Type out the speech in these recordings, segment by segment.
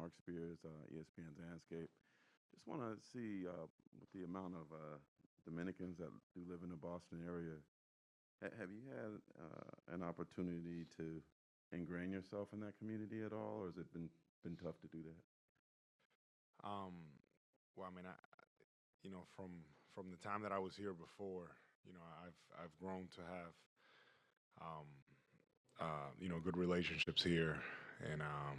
Mark Spears, ESPN's Landscape. Just want to see with the amount of Dominicans that do live in the Boston area, have you had an opportunity to ingrain yourself in that community at all, or has it been tough to do that? Um, well, I mean, from the time that I was here before, I've grown to have, um, good relationships here, and uh,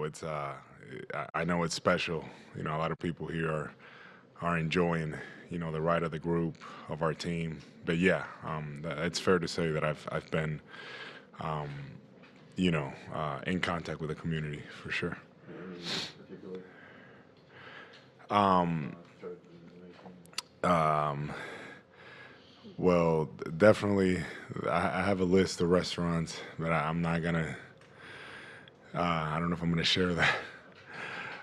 it's I know it's special. A lot of people here are enjoying, the ride of the group of our team. But yeah, it's fair to say that I've been, um, in contact with the community for sure. Any particular Um, restaurants, churches, nations? um, well, definitely, I have a list of restaurants, but I'm not gonna. I don't know if I'm gonna share that.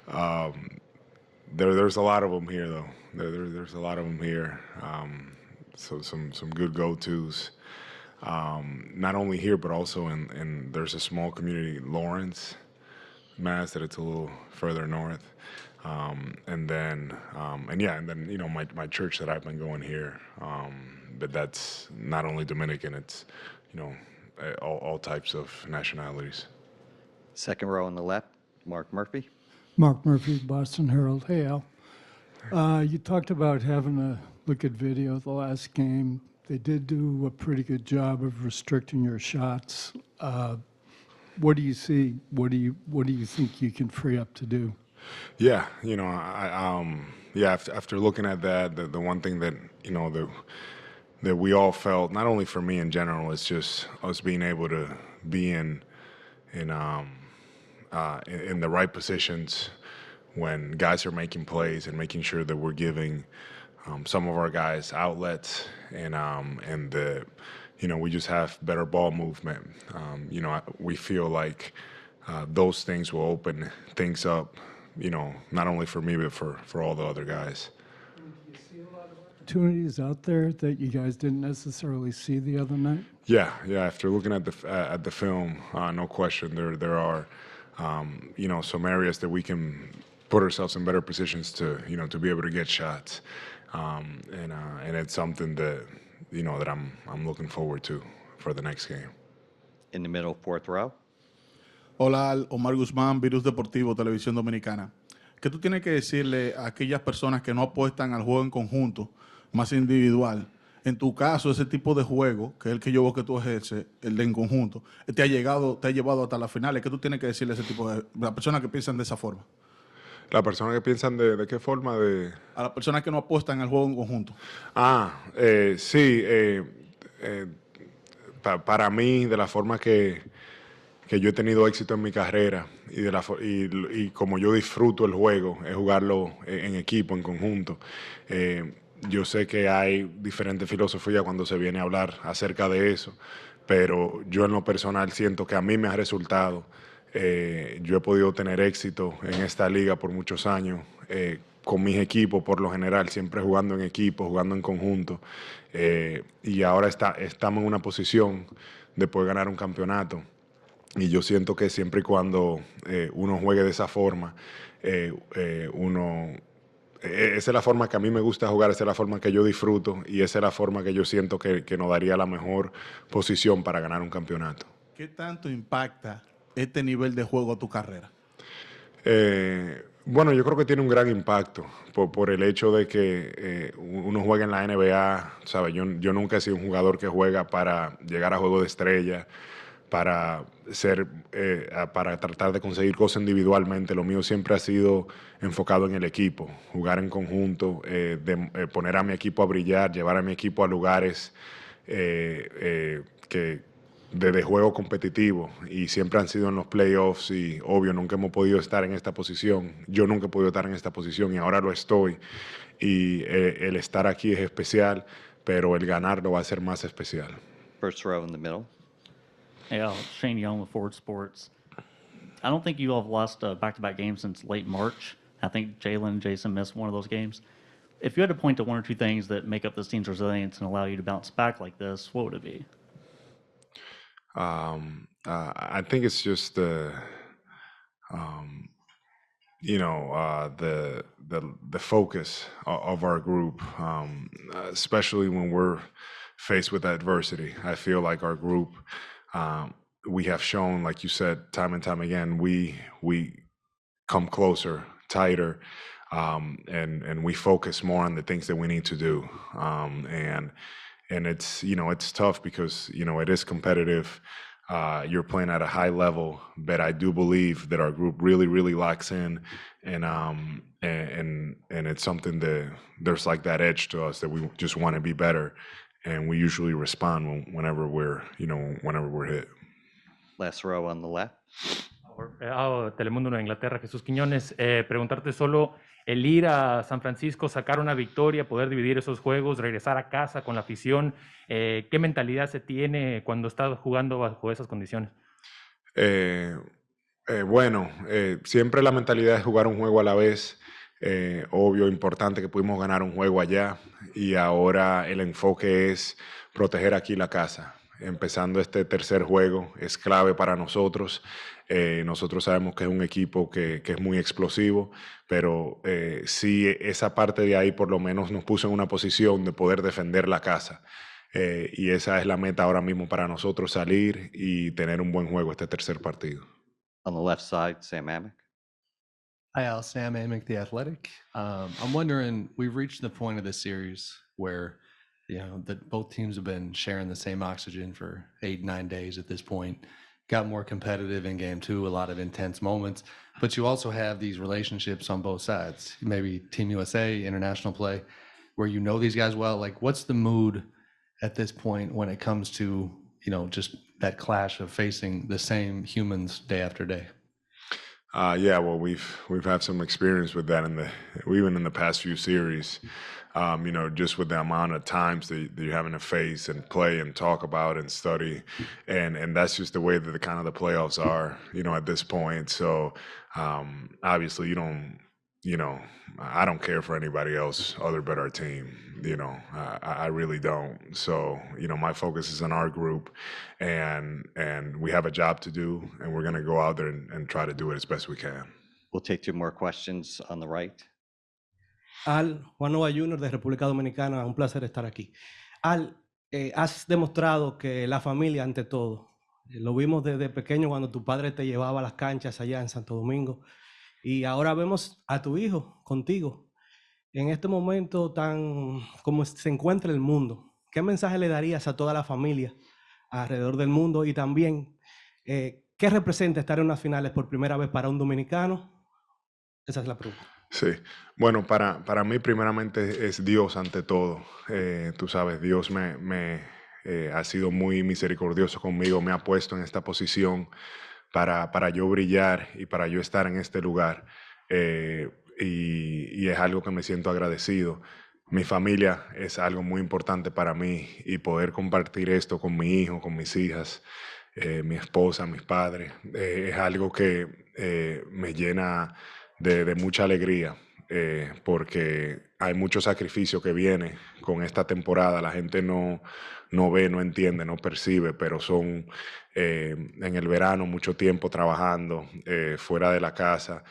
Um, there's a lot of them here, though. There's a lot of them here. So some good go-tos. Not only here, but also in there's a small community, Lawrence, Mass, that it's a little further north. And then my church that I've been going here. But that's not only Dominican. It's you know all types of nationalities. Second row on the left, Mark Murphy. Mark Murphy, Boston Herald. Hey, Al. You talked about having a look at video of the last game. They did do a pretty good job of restricting your shots. What do you see? What do you think you can free up to do? Yeah, after looking at that, the one thing that that we all felt, not only for me in general, it's just us being able to be in in the right positions when guys are making plays and making sure that we're giving some of our guys outlets and the we just have better ball movement. We feel like those things will open things up. Not only for me but for all the other guys. Opportunities out there that you guys didn't necessarily see the other night? Yeah. After looking at the film, no question, there are some areas that we can put ourselves in better positions to be able to get shots, and it's something that that I'm looking forward to for the next game. In the middle, fourth row. Hola, Omar Guzmán, Virus Deportivo, Televisión Dominicana. ¿Qué tú tienes que decirle a aquellas personas que no apuestan al juego en conjunto, más individual? En tu caso, ese tipo de juego, que es el que yo veo que tú ejerces, el de en conjunto, te ha llevado hasta las finales. ¿Qué tú tienes que decirle a ese tipo de las personas que piensan de esa forma? Las personas que piensan de qué forma de... A las personas que no apuestan al juego en conjunto. Sí. Para mí, de la forma que yo he tenido éxito en mi carrera y como yo disfruto el juego, es jugarlo en equipo, en conjunto. Yo sé que hay diferentes filosofías cuando se viene a hablar acerca de eso, pero yo en lo personal siento que a mí me ha resultado. Yo he podido tener éxito en esta liga por muchos años, con mis equipos por lo general, siempre jugando en equipo, jugando en conjunto. Y ahora estamos en una posición de poder ganar un campeonato. Y yo siento que siempre y cuando uno juegue de esa forma, esa es la forma que a mí me gusta jugar, esa es la forma que yo disfruto y esa es la forma que yo siento que nos daría la mejor posición para ganar un campeonato. ¿Qué tanto impacta este nivel de juego a tu carrera? Bueno, yo creo que tiene un gran impacto por el hecho de que uno juega en la NBA, ¿sabes? Yo nunca he sido un jugador que juega para llegar a juego de estrella, para para tratar de conseguir cosas individualmente. Lo mío siempre ha sido enfocado en el equipo, jugar en conjunto, poner a mi equipo a brillar, llevar a mi equipo a lugares de juego competitivo, y siempre han sido en los playoffs, y obvio nunca hemos podido estar en esta posición. Yo nunca he podido estar en esta posición y ahora lo estoy, y el estar aquí es especial, pero el ganarlo va a ser más especial. First row in the middle. Yeah, Shane Young with Ford Sports. I don't think you all have lost a back-to-back games since late March. I think Jalen and Jason missed one of those games. If you had to point to one or two things that make up this team's resilience and allow you to bounce back like this, what would it be? I think it's just um, the focus of our group, especially when we're faced with adversity. I feel like our group, we have shown, like you said, time and time again, we come closer, tighter, and we focus more on the things that we need to do. And it's tough because it is competitive. You're playing at a high level, but I do believe that our group really locks in, and it's something that there's like that edge to us that we just want to be better, and we usually respond whenever we're hit. Last row on the left. Telemundo Nueva Inglaterra, Jesús Quiñones, preguntarte solo el ir a San Francisco, sacar una victoria, poder dividir esos juegos, regresar a casa con la afición, ¿qué mentalidad se tiene cuando estás jugando bajo esas condiciones? Siempre la mentalidad es jugar un juego a la vez. Obvio, importante que pudimos ganar un juego allá y ahora el enfoque es proteger aquí la casa. Empezando este tercer juego es clave para nosotros. Nosotros sabemos que es un equipo que es muy explosivo, pero sí esa parte de ahí por lo menos nos puso en una posición de poder defender la casa. Y esa es la meta ahora mismo para nosotros, salir y tener un buen juego este tercer partido. On the left side, Sam Amick. Hi, Al. Sam Amick, The Athletic. I'm wondering, we've reached the point of the series where, that both teams have been sharing the same oxygen for 8-9 days at this point. Got more competitive in game two, a lot of intense moments, but you also have these relationships on both sides. Maybe Team USA, international play, where these guys well. Like, what's the mood at this point when it comes to, just that clash of facing the same humans day after day? Well, we've had some experience with that even in the past few series. Just with the amount of times that you're having to face and play and talk about and study, and that's just the way that the playoffs are, at this point. So obviously, I don't care for anybody else other but our team. I really don't. So my focus is on our group, and we have a job to do, and we're gonna go out there and try to do it as best we can. We'll take 2 more questions on the right. Al, Juan Nova Jr. de República Dominicana, un placer estar aquí. Al, has demostrado que la familia ante todo. Lo vimos desde pequeño cuando tu padre te llevaba a las canchas allá en Santo Domingo y ahora vemos a tu hijo contigo. En este momento tan como se encuentra el mundo, ¿qué mensaje le darías a toda la familia alrededor del mundo? Y también, ¿qué representa estar en unas finales por primera vez para un dominicano? Esa es la pregunta. Sí, bueno, para mí primeramente es Dios ante todo. Tú sabes, Dios me ha sido muy misericordioso conmigo, me ha puesto en esta posición para yo brillar y para yo estar en este lugar. Y es algo que me siento agradecido. Mi familia es algo muy importante para mí y poder compartir esto con mi hijo, con mis hijas, mi esposa, mis padres, es algo que me llena de mucha alegría, porque hay mucho sacrificio que viene con esta temporada. La gente no ve, no entiende, no percibe, pero son en el verano mucho tiempo trabajando fuera de la casa,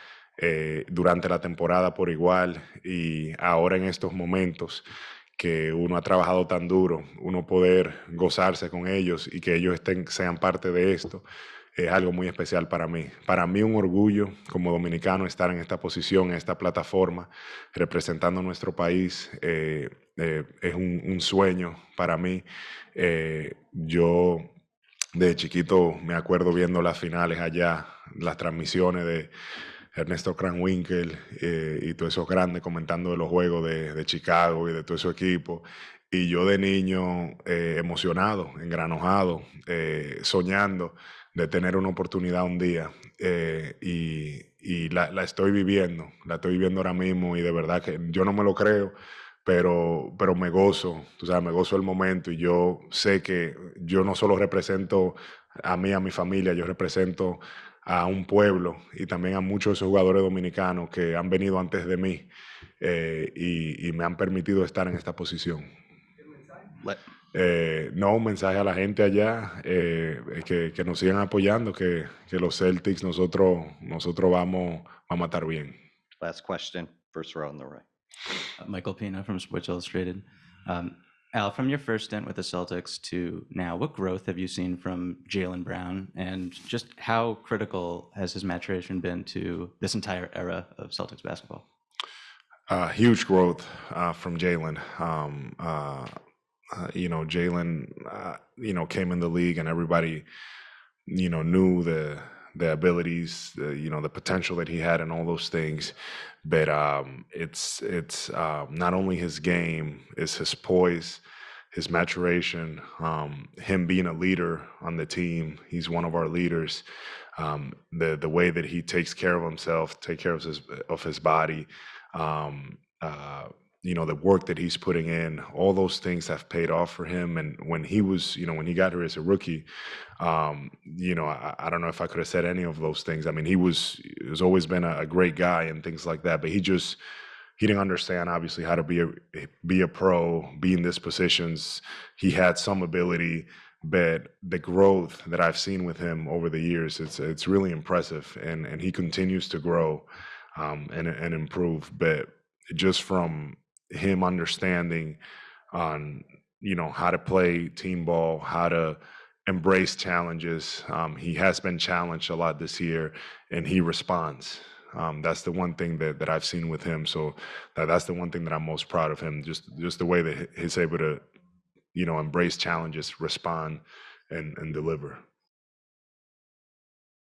durante la temporada por igual, y ahora en estos momentos que uno ha trabajado tan duro, uno poder gozarse con ellos y que ellos sean parte de esto, es algo muy especial para mí. Para mí un orgullo como dominicano estar en esta posición, en esta plataforma, representando a nuestro país. Es un sueño para mí. Yo de chiquito me acuerdo viendo las finales allá, las transmisiones de Ernesto Kranwinkel y todos esos grandes comentando de los juegos de Chicago y de todo su equipo. Y yo de niño emocionado, engranojado, soñando de tener una oportunidad un día, y la estoy viviendo ahora mismo, y de verdad que yo no me lo creo, pero me gozo, tú sabes, me gozo el momento, y yo sé que yo no solo represento a mí, a mi familia, yo represento a un pueblo y también a muchos de esos jugadores dominicanos que han venido antes de mí, y me han permitido estar en esta posición. No, un mensaje a la gente allá, que nos sigan apoyando, que los Celtics nosotros vamos a estar bien. Last question, first row on the right. Michael Pina from Sports Illustrated. Al, from your first stint with the Celtics to now, what growth have you seen from Jaylen Brown, and just how critical has his maturation been to this entire era of Celtics basketball? Huge growth from Jaylen. Jaylen, came in the league and everybody, knew the abilities, the potential that he had and all those things. But it's not only his game, it's his poise, his maturation, him being a leader on the team. He's one of our leaders. The way that he takes care of himself, take care of his body, the work that he's putting in, all those things have paid off for him. And when he was, when he got here as a rookie, I don't know if I could have said any of those things. I mean, he's always been a great guy and things like that, but he didn't understand obviously how to be a pro, be in these positions. He had some ability, but the growth that I've seen with him over the years, it's really impressive, and he continues to grow and improve. But just from him understanding on how to play team ball, how to embrace challenges. He has been challenged a lot this year, and he responds. That's the one thing that I've seen with him. So that's the one thing that I'm most proud of him. Just the way that he's able to, embrace challenges, respond, and deliver.